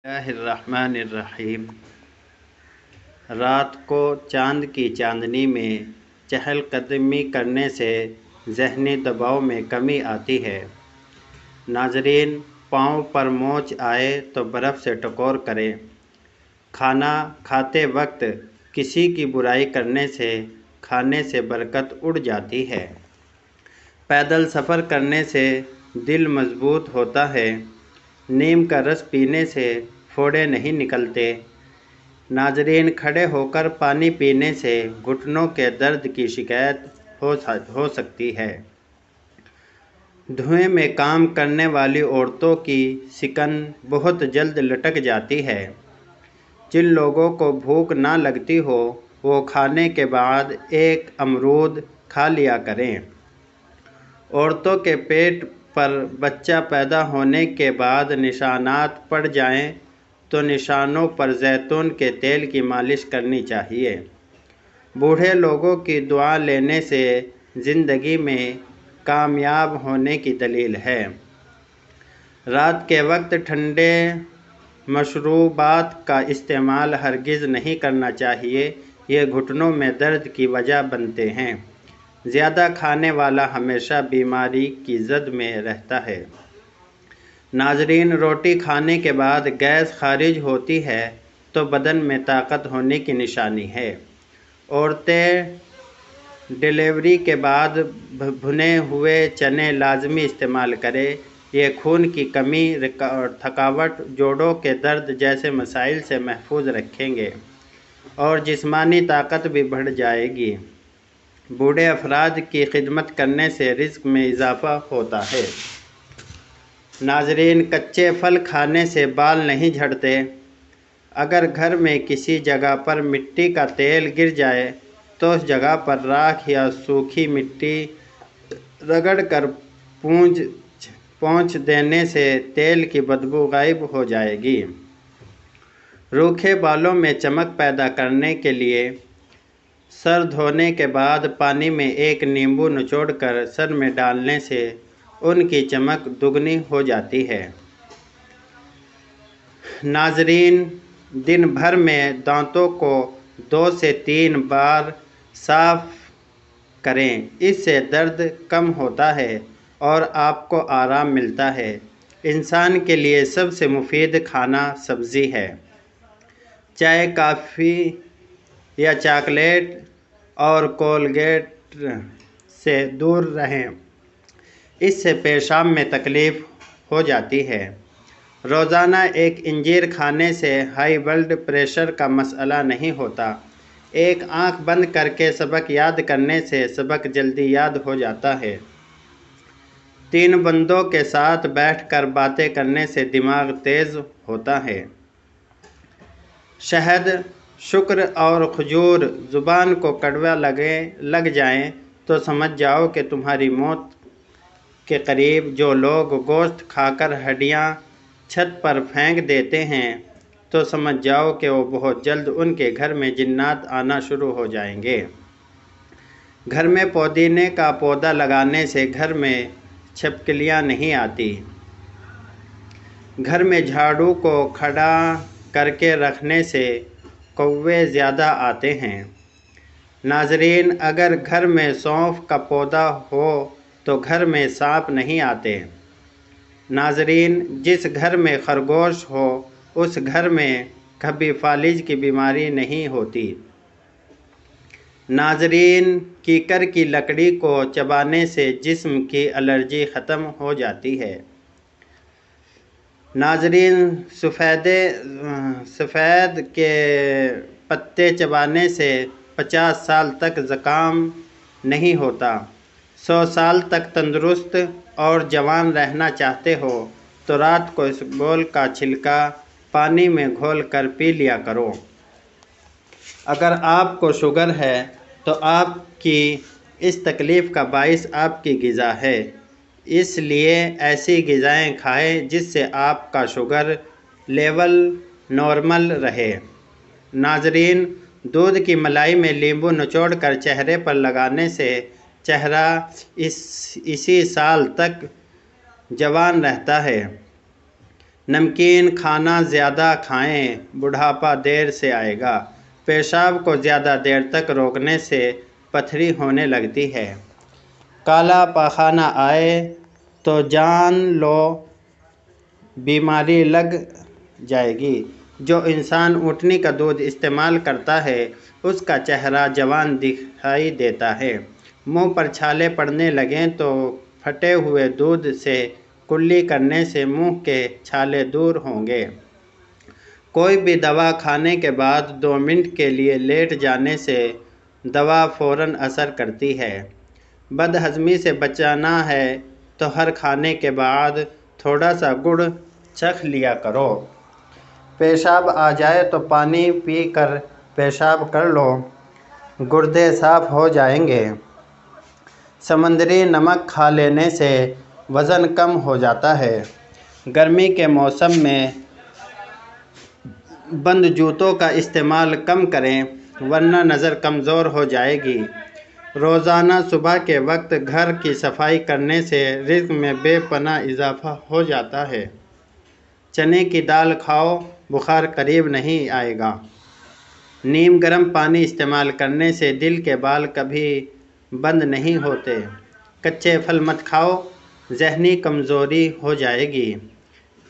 اللہ الرحمن الرحیم۔ رات کو چاند کی چاندنی میں چہل قدمی کرنے سے ذہنی دباؤ میں کمی آتی ہے۔ ناظرین، پاؤں پر موچ آئے تو برف سے ٹکور کریں۔ کھانا کھاتے وقت کسی کی برائی کرنے سے کھانے سے برکت اڑ جاتی ہے۔ پیدل سفر کرنے سے دل مضبوط ہوتا ہے۔ نیم کا رس پینے سے پھوڑے نہیں نکلتے۔ ناظرین، کھڑے ہو کر پانی پینے سے گھٹنوں کے درد کی شکایت ہو سکتی ہے۔ دھویں میں کام کرنے والی عورتوں کی سکن بہت جلد لٹک جاتی ہے۔ جن لوگوں کو بھوک نہ لگتی ہو وہ کھانے کے بعد ایک امرود کھا لیا کریں۔ عورتوں کے پیٹ پر بچہ پیدا ہونے کے بعد نشانات پڑ جائیں تو نشانوں پر زیتون کے تیل کی مالش کرنی چاہیے۔ بوڑھے لوگوں کی دعا لینے سے زندگی میں کامیاب ہونے کی دلیل ہے۔ رات کے وقت ٹھنڈے مشروبات کا استعمال ہرگز نہیں کرنا چاہیے، یہ گھٹنوں میں درد کی وجہ بنتے ہیں۔ زیادہ کھانے والا ہمیشہ بیماری کی زد میں رہتا ہے۔ ناظرین، روٹی کھانے کے بعد گیس خارج ہوتی ہے تو بدن میں طاقت ہونے کی نشانی ہے۔ عورتیں ڈیلیوری کے بعد بھنے ہوئے چنے لازمی استعمال کریں۔ یہ خون کی کمی، تھکاوٹ، جوڑوں کے درد جیسے مسائل سے محفوظ رکھیں گے اور جسمانی طاقت بھی بڑھ جائے گی۔ بوڑھے افراد کی خدمت کرنے سے رزق میں اضافہ ہوتا ہے۔ ناظرین، کچے پھل کھانے سے بال نہیں جھڑتے۔ اگر گھر میں کسی جگہ پر مٹی کا تیل گر جائے تو اس جگہ پر راکھ یا سوکھی مٹی رگڑ کر پونچھ دینے سے تیل کی بدبو غائب ہو جائے گی۔ روکھے بالوں میں چمک پیدا کرنے کے لیے سر دھونے کے بعد پانی میں ایک نیمبو نچوڑ کر سر میں ڈالنے سے ان کی چمک دگنی ہو جاتی ہے۔ ناظرین، دن بھر میں دانتوں کو 2 سے 3 بار صاف کریں، اس سے درد کم ہوتا ہے اور آپ کو آرام ملتا ہے۔ انسان کے لیے سب سے مفید کھانا سبزی ہے۔ چائے، کافی یا چاکلیٹ اور کولگیٹ سے دور رہیں، اس سے پیشاب میں تکلیف ہو جاتی ہے۔ روزانہ ایک انجیر کھانے سے ہائی بلڈ پریشر کا مسئلہ نہیں ہوتا۔ ایک آنکھ بند کر کے سبق یاد کرنے سے سبق جلدی یاد ہو جاتا ہے۔ 3 بندوں کے ساتھ بیٹھ کر باتیں کرنے سے دماغ تیز ہوتا ہے۔ شہد، شکر اور کھجور زبان کو کڑوا لگ جائیں تو سمجھ جاؤ کہ تمہاری موت کے قریب۔ جو لوگ گوشت کھا کر ہڈیاں چھت پر پھینک دیتے ہیں تو سمجھ جاؤ کہ وہ بہت جلد ان کے گھر میں جنات آنا شروع ہو جائیں گے۔ گھر میں پودینے کا پودا لگانے سے گھر میں چھپکلیاں نہیں آتی۔ گھر میں جھاڑو کو کھڑا کر کے رکھنے سے کوے زیادہ آتے ہیں۔ ناظرین، اگر گھر میں سونف کا پودا ہو تو گھر میں سانپ نہیں آتے۔ ناظرین، جس گھر میں خرگوش ہو اس گھر میں کبھی فالج کی بیماری نہیں ہوتی۔ ناظرین، کیکر کی لکڑی کو چبانے سے جسم کی الرجی ختم ہو جاتی ہے۔ ناظرین، سفید کے پتے چبانے سے 50 سال تک زکام نہیں ہوتا۔ 100 سال تک تندرست اور جوان رہنا چاہتے ہو تو رات کو اسبگول کا چھلکا پانی میں گھول کر پی لیا کرو۔ اگر آپ کو شوگر ہے تو آپ کی اس تکلیف کا باعث آپ کی غذا ہے، اس لیے ایسی غذائیں کھائیں جس سے آپ کا شوگر لیول نارمل رہے۔ ناظرین، دودھ کی ملائی میں لیمبو نچوڑ کر چہرے پر لگانے سے چہرہ اسی سال تک جوان رہتا ہے۔ نمکین کھانا زیادہ کھائیں، بڑھاپا دیر سے آئے گا۔ پیشاب کو زیادہ دیر تک روکنے سے پتھری ہونے لگتی ہے۔ کالا پاخانہ آئے تو جان لو بیماری لگ جائے گی۔ جو انسان اونٹنی کا دودھ استعمال کرتا ہے اس کا چہرہ جوان دکھائی دیتا ہے۔ منہ پر چھالے پڑنے لگیں تو پھٹے ہوئے دودھ سے کلی کرنے سے منہ کے چھالے دور ہوں گے۔ کوئی بھی دوا کھانے کے بعد 2 منٹ کے لیے لیٹ جانے سے دوا فوراً اثر کرتی ہے۔ بد ہضمی سے بچنا ہے تو ہر کھانے کے بعد تھوڑا سا گڑ چکھ لیا کرو۔ پیشاب آ جائے تو پانی پی کر پیشاب کر لو، گردے صاف ہو جائیں گے۔ سمندری نمک کھا لینے سے وزن کم ہو جاتا ہے۔ گرمی کے موسم میں بند جوتوں کا استعمال کم کریں ورنہ نظر کمزور ہو جائے گی۔ روزانہ صبح کے وقت گھر کی صفائی کرنے سے رزق میں بے پناہ اضافہ ہو جاتا ہے۔ چنے کی دال کھاؤ، بخار قریب نہیں آئے گا۔ نیم گرم پانی استعمال کرنے سے دل کے بال کبھی بند نہیں ہوتے۔ کچے پھل مت کھاؤ، ذہنی کمزوری ہو جائے گی۔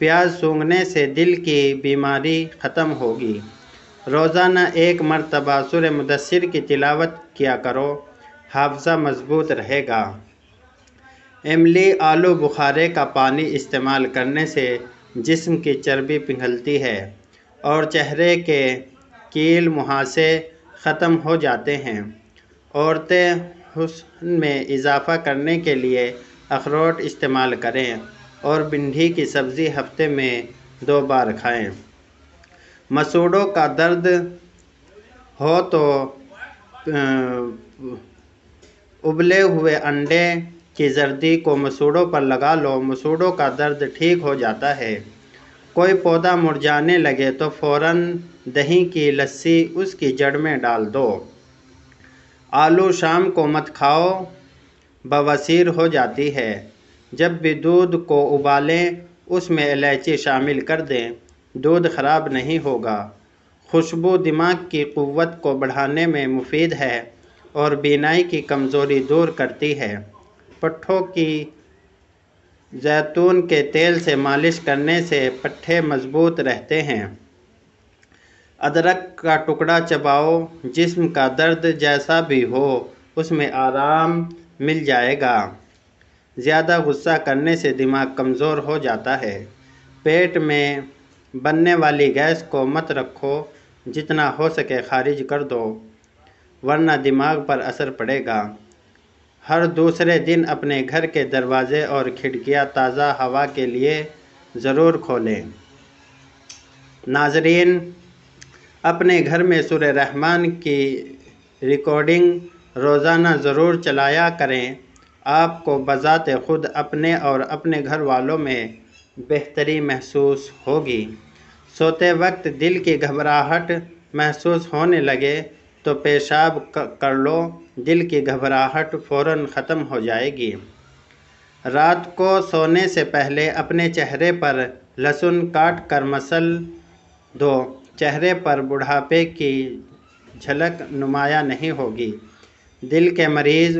پیاز سونگھنے سے دل کی بیماری ختم ہوگی۔ روزانہ 1 مرتبہ سورہ مدثر کی تلاوت کیا کرو، حافظہ مضبوط رہے گا۔ املی آلو بخارے کا پانی استعمال کرنے سے جسم کی چربی پگھلتی ہے اور چہرے کے کیل مہاسے ختم ہو جاتے ہیں۔ عورتیں حسن میں اضافہ کرنے کے لیے اخروٹ استعمال کریں اور بھنڈی کی سبزی ہفتے میں 2 بار کھائیں۔ مسوڑوں کا درد ہو تو ابلے ہوئے انڈے کی زردی کو مسوڑوں پر لگا لو، مسوڑوں کا درد ٹھیک ہو جاتا ہے۔ کوئی پودا مرجھانے لگے تو فوراً دہی کی لسی اس کی جڑ میں ڈال دو۔ آلو شام کو مت کھاؤ، بواسیر ہو جاتی ہے۔ جب بھی دودھ کو ابالیں اس میں الائچی شامل کر دیں، دودھ خراب نہیں ہوگا۔ خوشبو دماغ کی قوت کو بڑھانے میں مفید ہے اور بینائی کی کمزوری دور کرتی ہے۔ پٹھوں کی زیتون کے تیل سے مالش کرنے سے پٹھے مضبوط رہتے ہیں۔ ادرک کا ٹکڑا چباؤ، جسم کا درد جیسا بھی ہو اس میں آرام مل جائے گا۔ زیادہ غصہ کرنے سے دماغ کمزور ہو جاتا ہے۔ پیٹ میں بننے والی گیس کو مت رکھو، جتنا ہو سکے خارج کر دو ورنہ دماغ پر اثر پڑے گا۔ ہر دوسرے دن اپنے گھر کے دروازے اور کھڑکیاں تازہ ہوا کے لیے ضرور کھولیں۔ ناظرین، اپنے گھر میں سورہ رحمان کی ریکارڈنگ روزانہ ضرور چلایا کریں، آپ کو بذات خود اپنے اور اپنے گھر والوں میں بہتری محسوس ہوگی۔ سوتے وقت دل کی گھبراہٹ محسوس ہونے لگے تو پیشاب کر لو، دل کی گھبراہٹ فوراً ختم ہو جائے گی۔ رات کو سونے سے پہلے اپنے چہرے پر لہسن کاٹ کر مسل دو، چہرے پر بڑھاپے کی جھلک نمایاں نہیں ہوگی۔ دل کے مریض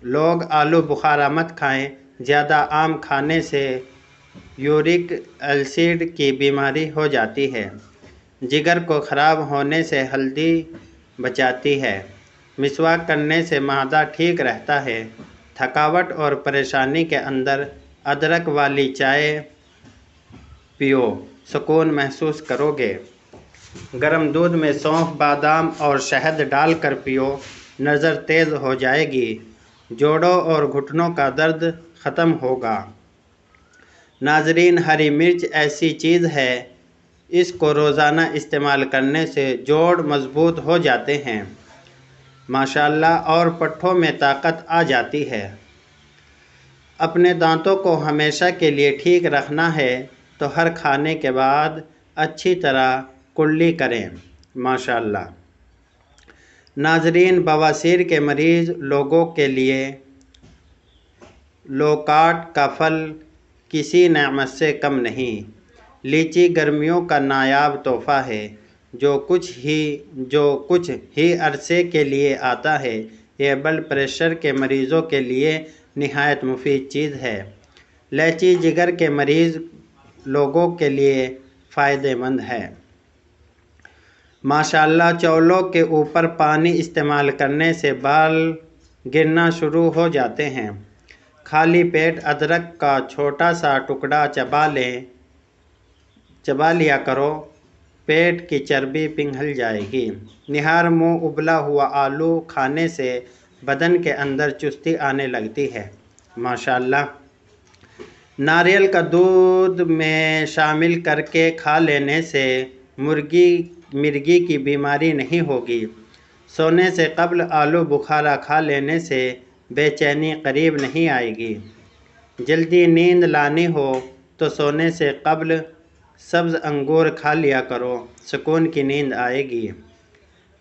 لوگ آلو بخارا مت کھائیں، زیادہ آم کھانے سے یورک ایسڈ کی بیماری ہو جاتی ہے۔ جگر کو خراب ہونے سے ہلدی بچاتی ہے۔ مسواک کرنے سے معدہ ٹھیک رہتا ہے۔ تھکاوٹ اور پریشانی کے اندر ادرک والی چائے پیو، سکون محسوس کرو گے۔ گرم دودھ میں سونف، بادام اور شہد ڈال کر پیو، نظر تیز ہو جائے گی۔ جوڑوں اور گھٹنوں کا درد ختم ہوگا۔ ناظرین، ہری مرچ ایسی چیز ہے، اس کو روزانہ استعمال کرنے سے جوڑ مضبوط ہو جاتے ہیں ماشاءاللہ، اور پٹھوں میں طاقت آ جاتی ہے۔ اپنے دانتوں کو ہمیشہ کے لیے ٹھیک رکھنا ہے تو ہر کھانے کے بعد اچھی طرح کلی کریں ماشاءاللہ۔ ناظرین، بواسیر کے مریض لوگوں کے لیے لوکاٹ کا پھل کسی نعمت سے کم نہیں۔ لیچی گرمیوں کا نایاب تحفہ ہے جو کچھ ہی عرصے کے لیے آتا ہے۔ یہ بلڈ پریشر کے مریضوں کے لیے نہایت مفید چیز ہے۔ لیچی جگر کے مریض لوگوں کے لیے فائدہ مند ہے۔ ماشاءاللہ، چاولوں کے اوپر پانی استعمال کرنے سے بال گرنا شروع ہو جاتے ہیں۔ خالی پیٹ ادرک کا چھوٹا سا ٹکڑا چبا لیا کرو، پیٹ کی چربی پگھل جائے گی۔ نہار منہ ابلا ہوا آلو کھانے سے بدن کے اندر چستی آنے لگتی ہے۔ ماشاءاللہ، ناریل کا دودھ میں شامل کر کے کھا لینے سے مرگی کی بیماری نہیں ہوگی۔ سونے سے قبل آلو بخارا کھا لینے سے بے چینی قریب نہیں آئے گی۔ جلدی نیند لانی ہو تو سونے سے قبل سبز انگور کھا لیا کرو، سکون کی نیند آئے گی۔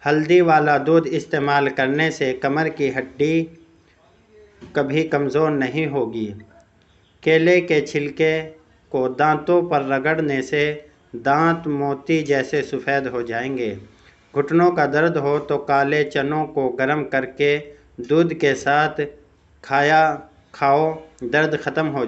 ہلدی والا دودھ استعمال کرنے سے کمر کی ہڈی کبھی کمزور نہیں ہوگی۔ کیلے کے چھلکے کو دانتوں پر رگڑنے سے دانت موتی جیسے سفید ہو جائیں گے۔ گھٹنوں کا درد ہو تو کالے چنوں کو گرم کر کے دودھ کے ساتھ کھاؤ، درد ختم ہو جائے گا۔